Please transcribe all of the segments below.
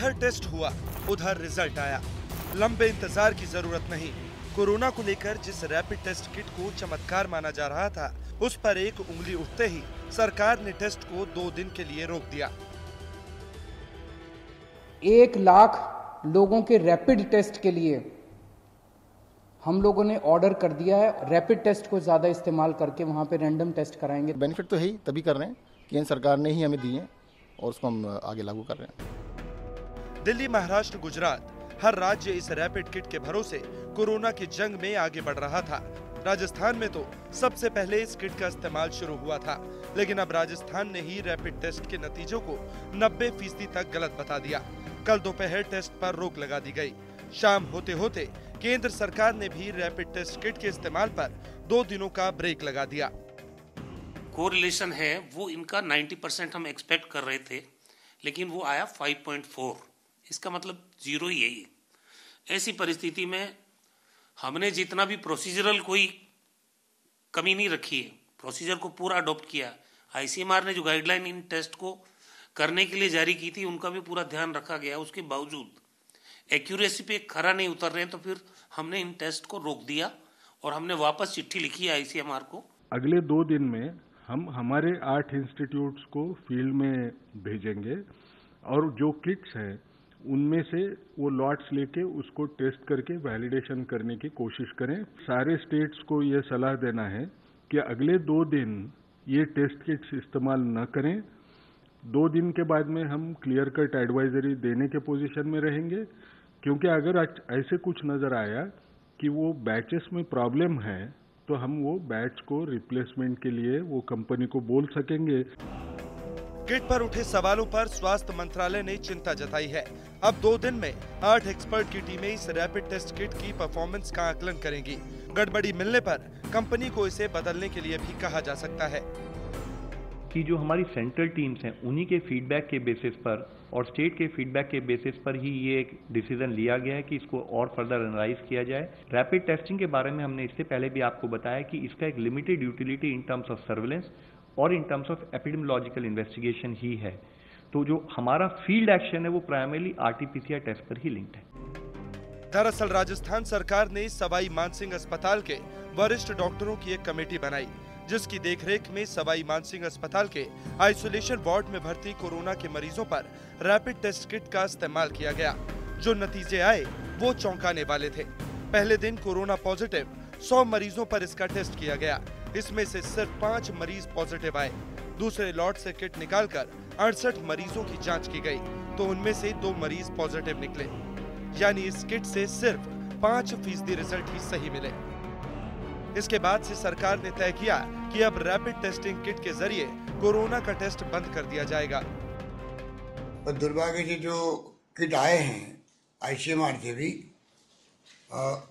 इधर टेस्ट हुआ, उधर रिजल्ट आया। लंबे इंतजार की जरूरत नहीं। कोरोना को लेकर जिस रैपिड टेस्ट किट को चमत्कार माना जा रहा था, उस पर एक उंगली उठते ही सरकार ने टेस्ट को 2 दिन के लिए रोक दिया। 1 लाख लोगों के रैपिड टेस्ट के लिए हम लोगों ने ऑर्डर कर दिया है। रैपिड टेस्ट को ज्यादा इस्तेमाल करके वहां पे रैंडम टेस्ट कराएंगे। बेनिफिट तो है ही, तभी कर रहे हैं, केंद्र सरकार ने ही हमें दिए और उसको हम आगे लागू कर रहे हैं। दिल्ली, महाराष्ट्र, गुजरात, हर राज्य इस रैपिड किट के भरोसे कोरोना की जंग में आगे बढ़ रहा था। राजस्थान में तो सबसे पहले इस किट का इस्तेमाल शुरू हुआ था, लेकिन अब राजस्थान ने ही रैपिड टेस्ट के नतीजों को 90% तक गलत बता दिया। कल दोपहर टेस्ट पर रोक लगा दी गई। शाम होते होते केंद्र सरकार ने भी रैपिड टेस्ट किट के इस्तेमाल पर 2 दिनों का ब्रेक लगा दिया। कोरिलेशन है वो इनका 90% हम एक्सपेक्ट कर रहे थे, लेकिन वो आया 5.4। इसका मतलब 0 ही है। ऐसी परिस्थिति में हमने जितना भी प्रोसीजरल कोई कमी नहीं रखी है, प्रोसीजर को पूरा अडॉप्ट किया। आईसीएमआर ने जो गाइडलाइन इन टेस्ट को करने के लिए जारी की थी, उनका भी पूरा ध्यान रखा गया। उसके बावजूद एक्यूरेसी पे खरा नहीं उतर रहे हैं, तो फिर हमने इन टेस्ट को रोक दिया और हमने वापस चिट्ठी लिखी है आईसीएमआर को। अगले 2 दिन में हम हमारे 8 इंस्टीट्यूट्स को फील्ड में भेजेंगे और जो किट्स हैं उनमें से वो लॉट्स लेके उसको टेस्ट करके वैलिडेशन करने की कोशिश करें। सारे स्टेट्स को ये सलाह देना है कि अगले 2 दिन ये टेस्ट किट्स इस्तेमाल न करें। 2 दिन के बाद में हम क्लियर कट एडवाइजरी देने के पोजीशन में रहेंगे, क्योंकि अगर ऐसे कुछ नजर आया कि वो बैचेस में प्रॉब्लम है तो हम वो बैच को रिप्लेसमेंट के लिए वो कंपनी को बोल सकेंगे। किट पर उठे सवालों पर स्वास्थ्य मंत्रालय ने चिंता जताई है। अब 2 दिन में 8 एक्सपर्ट की टीमें इस रैपिड टेस्ट किट की परफॉर्मेंस का आकलन करेंगी। गड़बड़ी मिलने पर कंपनी को इसे बदलने के लिए भी कहा जा सकता है कि जो हमारी सेंट्रल टीम्स हैं उन्हीं के फीडबैक के बेसिस पर और स्टेट के फीडबैक के बेसिस पर ही ये एक डिसीजन लिया गया है कि इसको और फर्दर एनालाइज किया जाए। रैपिड टेस्टिंग के बारे में हमने इससे पहले भी आपको बताया कि इसका एक limited utility in terms of surveillance और in terms of epidemiological investigation ही है। तो जो हमारा फील्ड एक्शन है वो प्राइमरली आरटी-पीसीआर टेस्ट पर ही लिंक्ड है। दरअसल राजस्थान सरकार ने सवाई मानसिंह अस्पताल के वरिष्ठ डॉक्टरों की एक कमेटी बनाई, जिसकी देखरेख में सवाई मानसिंह अस्पताल के आइसोलेशन वार्ड में भर्ती कोरोना के मरीजों पर रैपिड टेस्ट किट का इस्तेमाल किया गया। जो नतीजे आए वो चौंकाने वाले थे। पहले दिन कोरोना पॉजिटिव 100 मरीजों पर इसका टेस्ट किया गया। इसमें से सिर्फ 5 मरीज पॉजिटिव आए। दूसरे लॉट से किट निकालकर 68 मरीजों की जांच की गई, तो उनमें से 2 मरीज पॉजिटिव निकले। यानी इस किट से सिर्फ 5% रिजल्ट ही सही मिले। इसके बाद से सरकार ने तय किया कि अब रैपिड टेस्टिंग किट के जरिए कोरोना का टेस्ट बंद कर दिया जाएगा। पर दुर्भाग्य से जो किट आए हैं आईसीएमआर से भी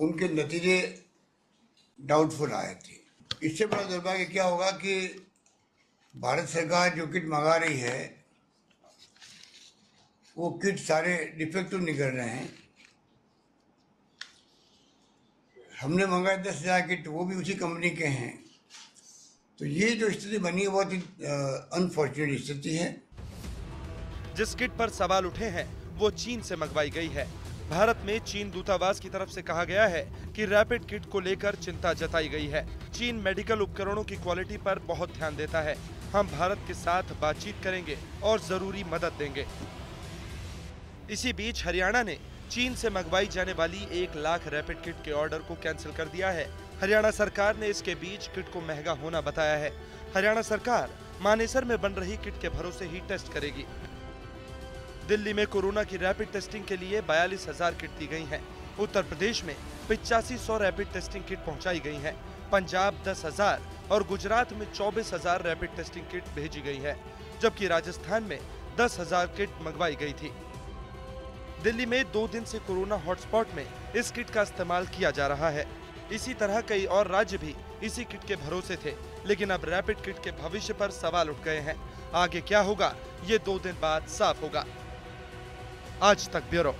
उनके नतीजे डाउटफुल आए थे। इससे बड़ा दुर्भाग्य क्या होगा कि भारत सरकार जो किट मंगा रही है वो किट सारे डिफेक्टिव निकल रहे हैं। हमने मंगाए 10,000 किट, वो भी उसी कंपनी के हैं। तो ये जो स्थिति बनी है बहुत ही अनफॉर्चुनेट स्थिति है। जिस किट पर सवाल उठे हैं वो चीन से मंगवाई गई है। भारत में चीन दूतावास की तरफ से कहा गया है कि रैपिड किट को लेकर चिंता जताई गई है। चीन मेडिकल उपकरणों की क्वालिटी पर बहुत ध्यान देता है। हम भारत के साथ बातचीत करेंगे और जरूरी मदद देंगे। इसी बीच हरियाणा ने चीन से मंगवाई जाने वाली 1 लाख रैपिड किट के ऑर्डर को कैंसिल कर दिया है। हरियाणा सरकार ने इसके बीच किट को महंगा होना बताया है। हरियाणा सरकार मानेसर में बन रही किट के भरोसे ही टेस्ट करेगी। दिल्ली में कोरोना की रैपिड टेस्टिंग के लिए 42,000 किट दी गई हैं। उत्तर प्रदेश में 8500 रैपिड टेस्टिंग किट पहुंचाई गई हैं। पंजाब 10,000 और गुजरात में 24,000 रैपिड टेस्टिंग किट भेजी गई है, जबकि राजस्थान में 10,000 किट मंगवाई गई थी। दिल्ली में 2 दिन से कोरोना हॉटस्पॉट में इस किट का इस्तेमाल किया जा रहा है। इसी तरह कई और राज्य भी इसी किट के भरोसे थे, लेकिन अब रैपिड किट के भविष्य पर सवाल उठ गए हैं। आगे क्या होगा ये 2 दिन बाद साफ होगा। आज तक ब्यूरो।